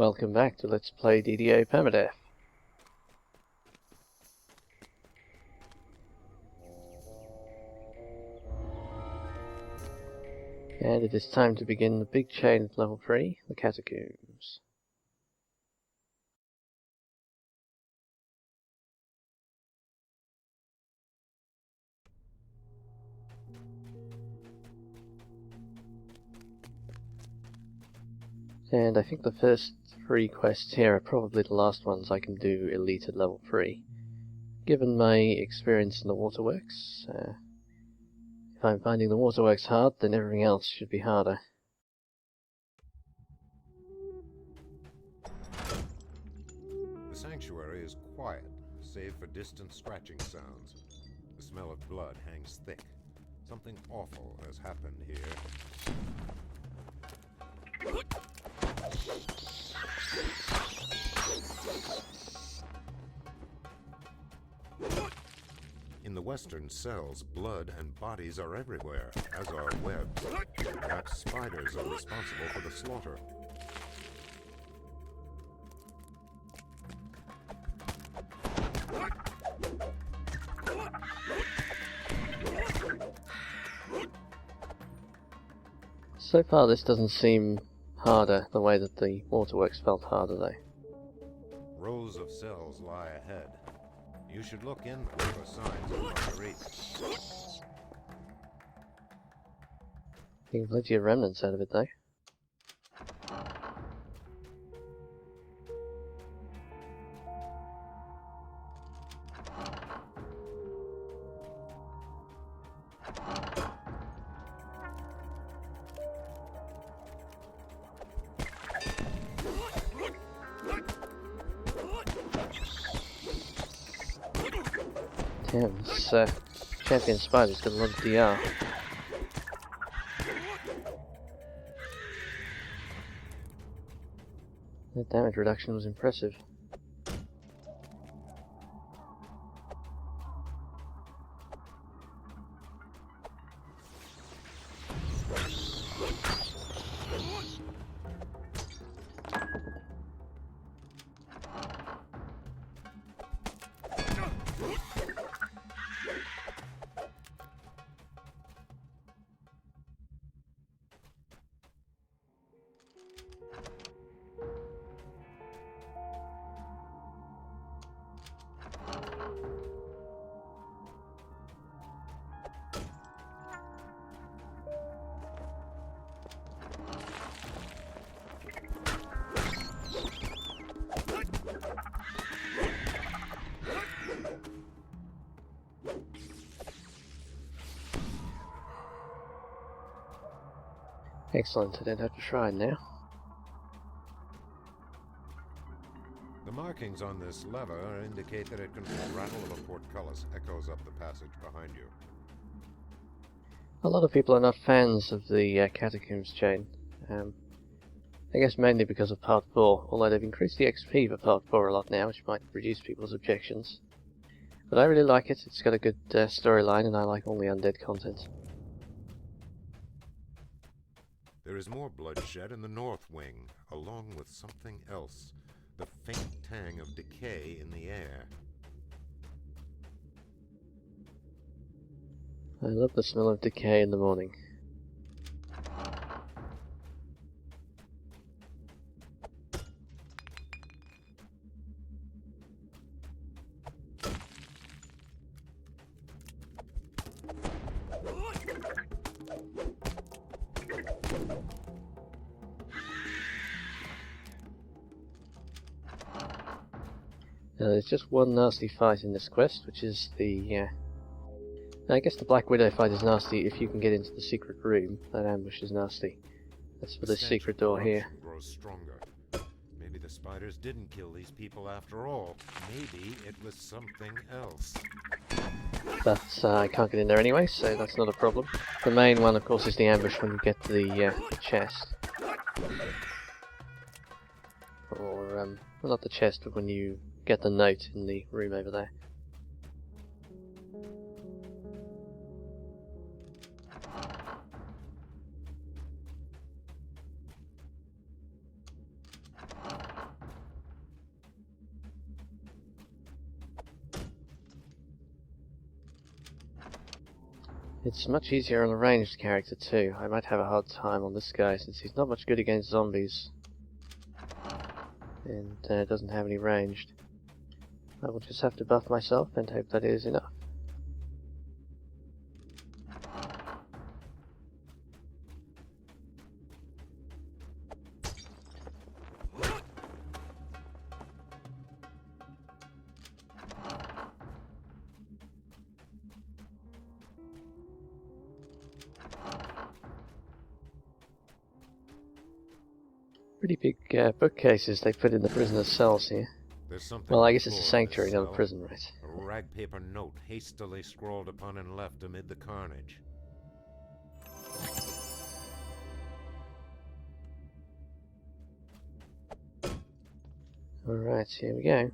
Welcome back to Let's Play DDO Permadeath. And it is time to begin the big chain at level 3, the Catacombs. And I think the first 3 quests here are probably the last ones I can do elite at level 3. Given my experience in the waterworks, if I'm finding the waterworks hard, then everything else should be harder. The sanctuary is quiet, save for distant scratching sounds. The smell of blood hangs thick. Something awful has happened here. In the western cells, blood and bodies are everywhere, as are webs. Perhaps spiders are responsible for the slaughter. So far this doesn't seem harder the way that the waterworks felt harder though. Rows of cells lie ahead. You should look in for signs of Marguerite. You can plenty of remnants out of it though. Damn, this champion spider's got a lot of DR. The damage reduction was impressive. Excellent, I don't have to shrine now. The markings on this lever indicate that it contains rattle of a portcullis echoes up the passage behind you. A lot of people are not fans of the Catacombs chain. I guess mainly because of Part 4, although they've increased the XP for Part 4 a lot now, which might reduce people's objections. But I really like it, it's got a good storyline and I like all the undead content. There is more bloodshed in the north wing, along with something else. The faint tang of decay in the air. I love the smell of decay in the morning. There's just one nasty fight in this quest, which is the... I guess the Black Widow fight is nasty if you can get into the secret room. That ambush is nasty. That's for the secret door here. Grows stronger. Maybe the spiders didn't kill these people after all. Maybe it was something else. But I can't get in there anyway, so that's not a problem. The main one, of course, is the ambush when you get to the chest. Or, well, not the chest, but when you get the note in the room over there. It's much easier on a ranged character too. I might have a hard time on this guy since he's not much good against zombies. And doesn't have any ranged. I will just have to buff myself and hope that is enough. Pretty big bookcases they put in the prisoners' cells here. Well, I guess it's a sanctuary, not a prison, right? A rag paper note hastily scrawled upon and left amid the carnage. Alright, here we go.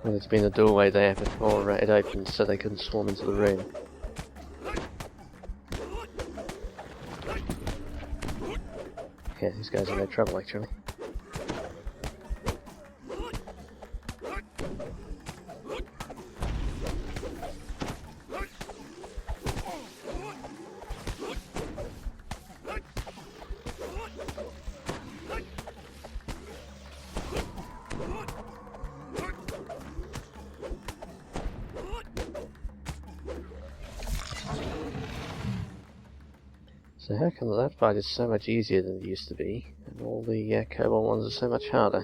Well, there's been a doorway there before it opened so they couldn't swarm into the room. Yeah, these guys are no trouble actually. So how come that fight is so much easier than it used to be, and all the Cobalt ones are so much harder?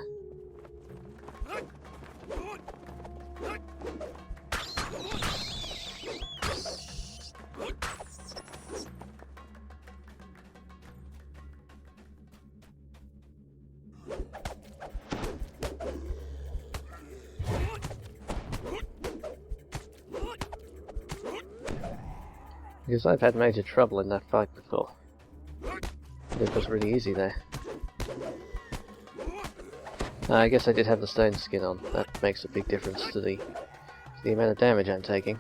Because I've had major trouble in that fight before. It was really easy there. I guess I did have the stone skin on. That makes a big difference to the amount of damage I'm taking.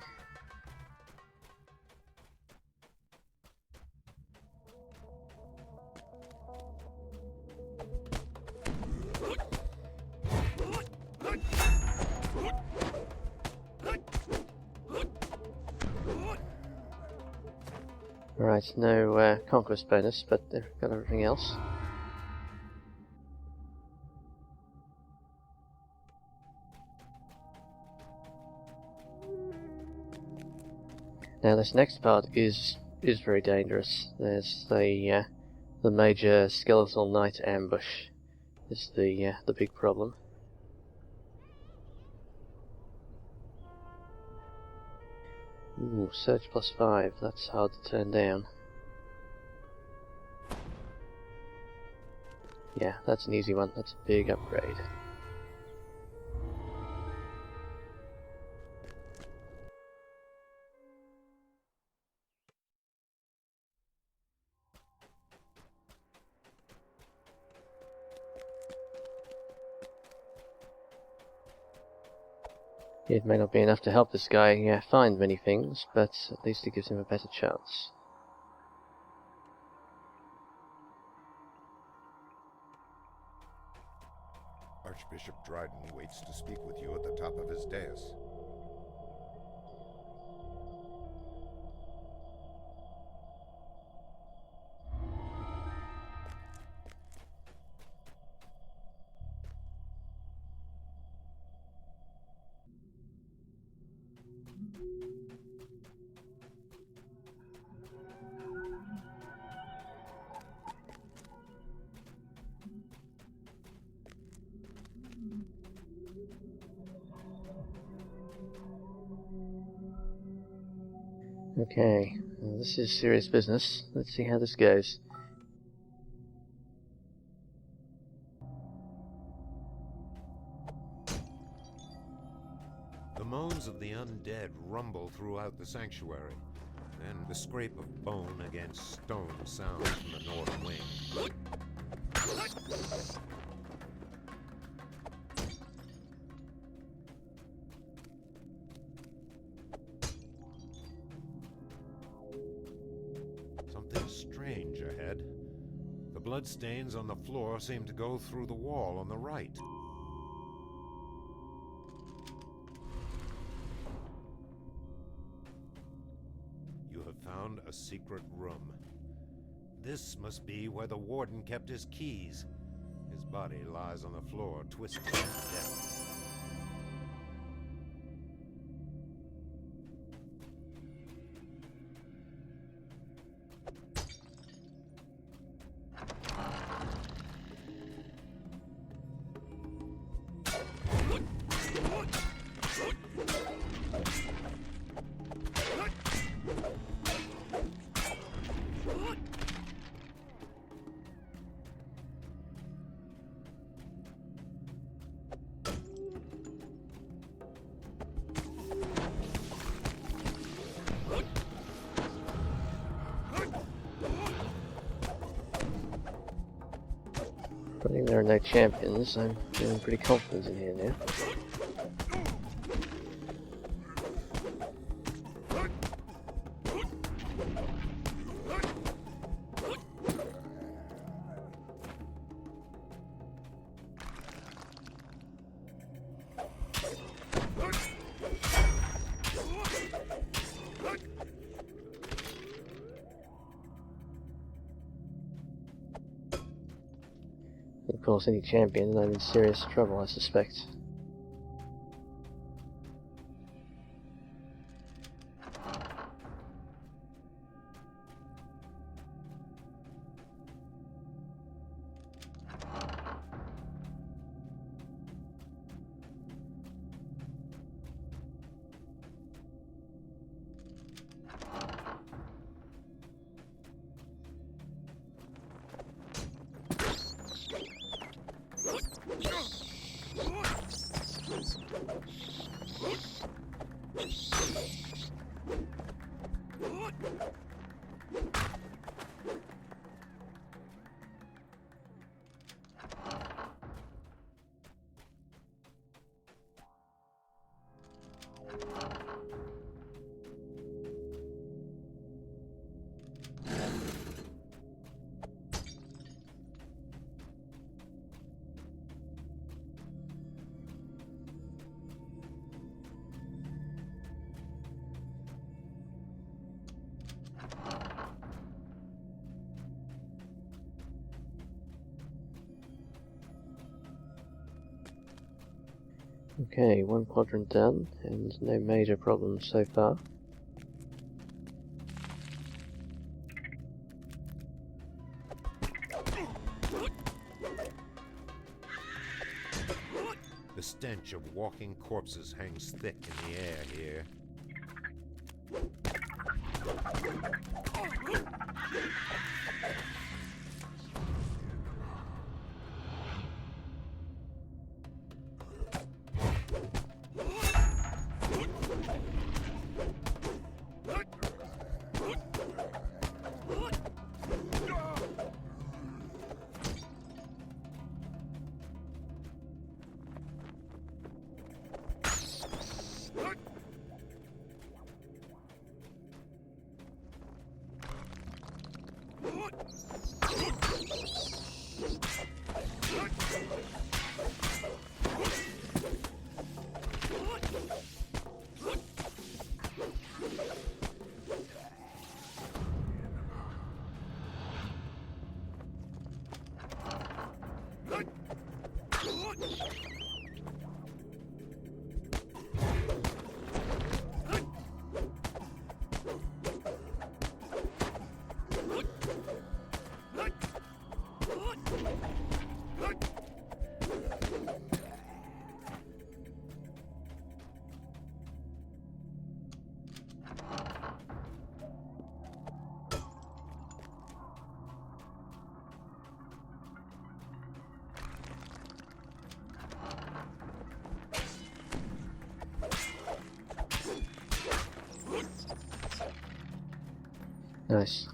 Right, no conquest bonus, but they've got everything else. Now this next part is very dangerous. There's the major skeletal knight ambush. Is the big problem. Ooh, Surge +5, that's hard to turn down. Yeah, that's an easy one, that's a big upgrade. It may not be enough to help this guy find many things, but at least it gives him a better chance. Archbishop Dryden waits to speak with you at the top of his dais. Okay, well, this is serious business. Let's see how this goes. The moans of the undead rumble throughout the sanctuary. Then the scrape of bone against stone sounds from the north wing. strange ahead. The bloodstains on the floor seem to go through the wall on the right. You have found a secret room. This must be where the warden kept his keys. His body lies on the floor, twisted to death. I think there are no champions. I'm feeling pretty confident in here now. Of course, any champion, and I'm in serious trouble, I suspect. Okay, one quadrant done, and no major problems so far. The stench of walking corpses hangs thick in the air here. Nice.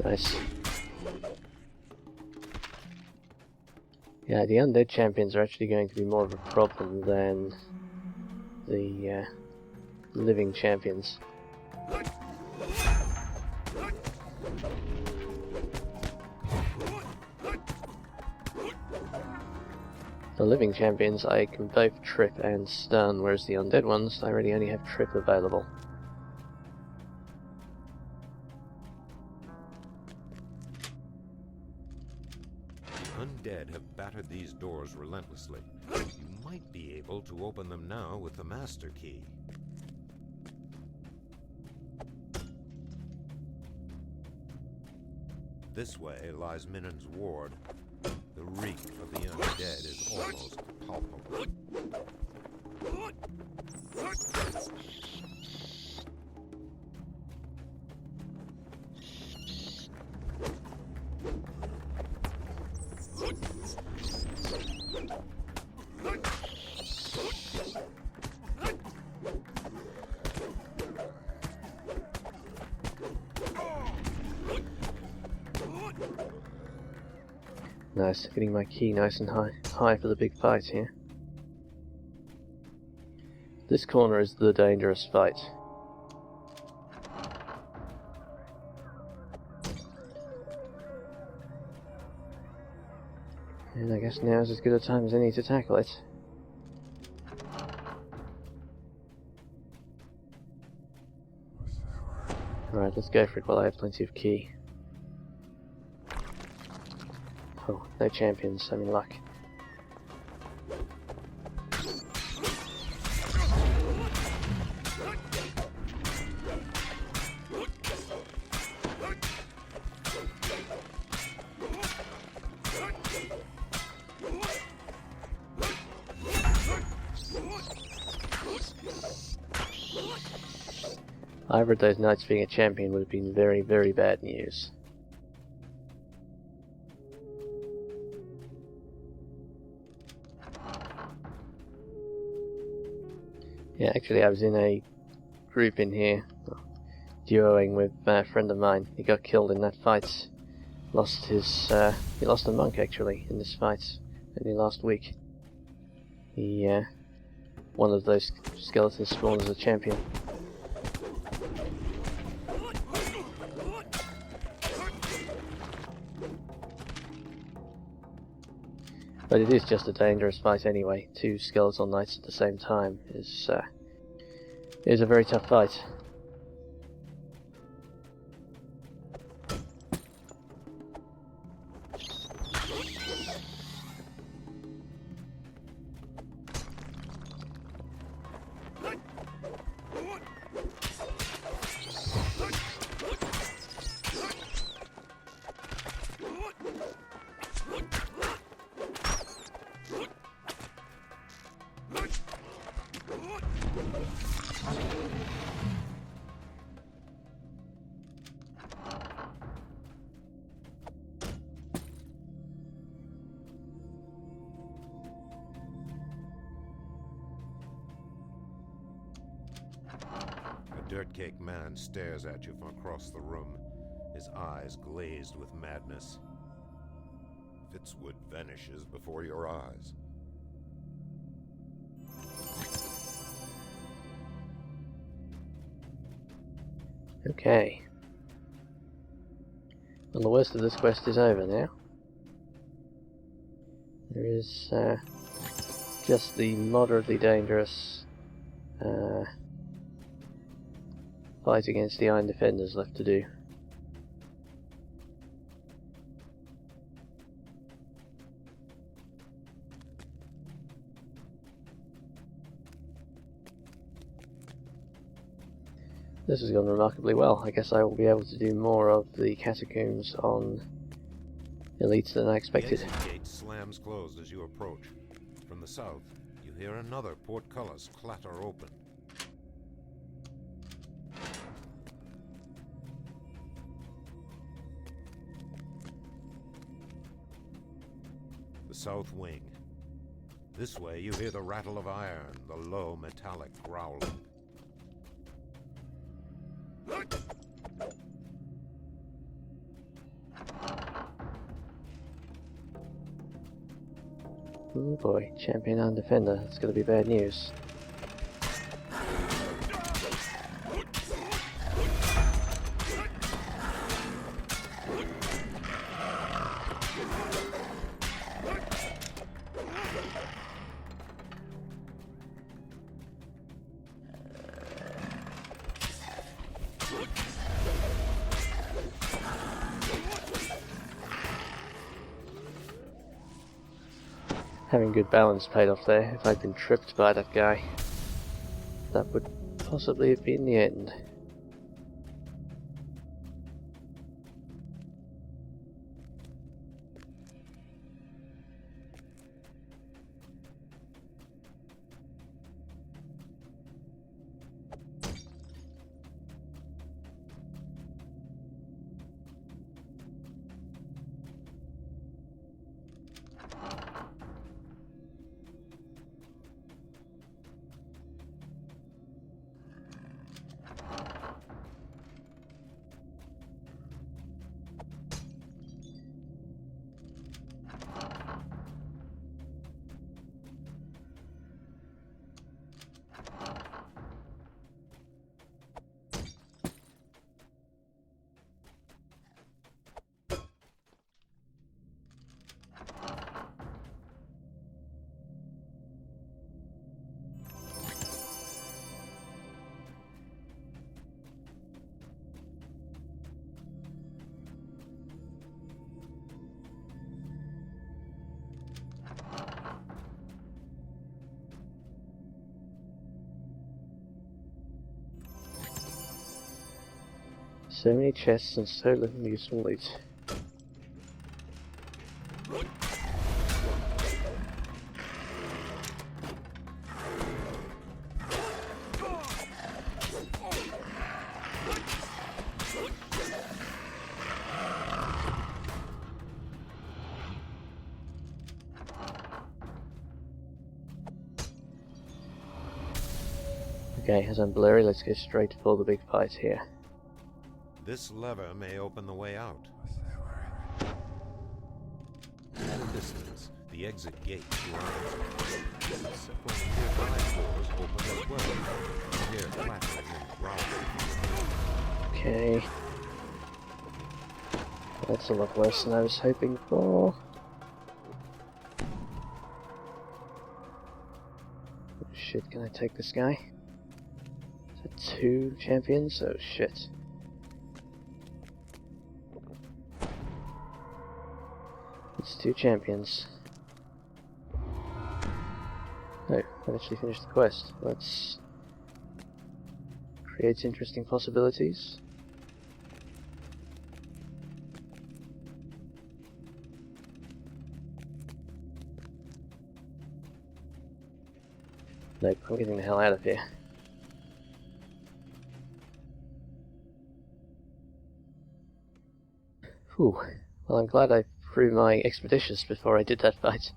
Nice. Yeah, the undead champions are actually going to be more of a problem than the living champions. The living champions I can both trip and stun, whereas the undead ones I really only have trip available. Undead have battered these doors relentlessly. You might be able to open them now with the master key. This way lies Minan's ward. The reek of the undead is almost palpable. Nice, getting my key nice and high for the big fight here. This corner is the dangerous fight. And I guess now's as good a time as any to tackle it. Alright, let's go for it while I have plenty of key. Oh, no champions, I'm in luck. Either of those knights being a champion would have been very, very bad news. Yeah, actually I was in a group in here, duoing with a friend of mine. He got killed in that fight. He lost a monk actually in this fight, only last week. One of those skeletons spawned as a champion. But it is just a dangerous fight anyway. Two skeletal knights at the same time is a very tough fight. A dirt-caked man stares at you from across the room, his eyes glazed with madness. Fitzwood vanishes before your eyes. Okay. Well, the worst of this quest is over now. There is just the moderately dangerous fight against the Iron Defenders left to do. This has gone remarkably well. I guess I will be able to do more of the catacombs on elites than I expected. The exit gate slams closed as you approach. From the south, you hear another portcullis clatter open. The south wing. This way you hear the rattle of iron, the low metallic growling. Oh boy, champion and defender, that's gonna be bad news. Having good balance paid off there. If I'd been tripped by that guy, that would possibly have been the end. So many chests and so little useful loot. Okay, as I'm blurry, let's go straight for the big fight here. This lever may open the way out. At a distance, the exit gate lines. Several nearby doors open as well. You hear clattering and growling. Okay. That's a lot worse than I was hoping for. Oh shit, can I take this guy? Is it 2 champions? Oh shit. It's 2 champions. Oh, I've actually finished the quest. That's creates interesting possibilities. Nope, I'm getting the hell out of here. Whew. Well, I'm glad I threw my expeditious before I did that fight.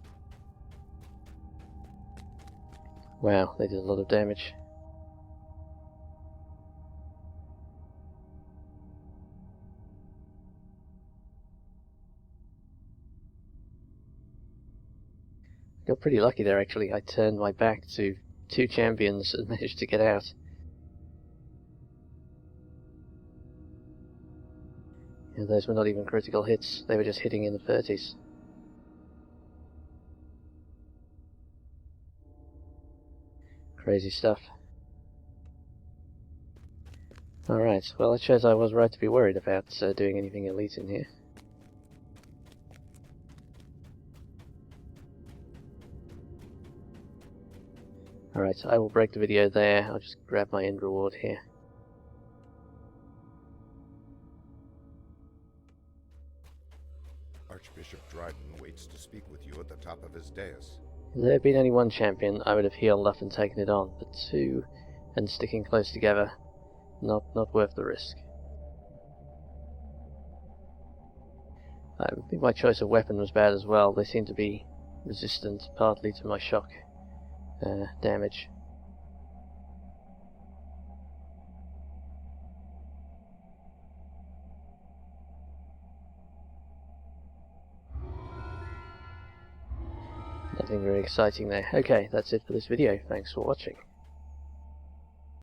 Wow, they did a lot of damage. Got pretty lucky there actually. I turned my back to 2 champions and managed to get out. Yeah, those were not even critical hits, they were just hitting in the 30s. Crazy stuff. Alright, well it shows I was right to be worried about doing anything elite in here. Alright, I will break the video there. I'll just grab my end reward here. Archbishop Dryden waits to speak with you at the top of his dais. If there had been only 1 champion, I would have healed up and taken it on, but 2 and sticking close together, not worth the risk. I think my choice of weapon was bad as well. They seem to be resistant partly to my shock damage. Nothing very exciting there. Okay, that's it for this video. Thanks for watching.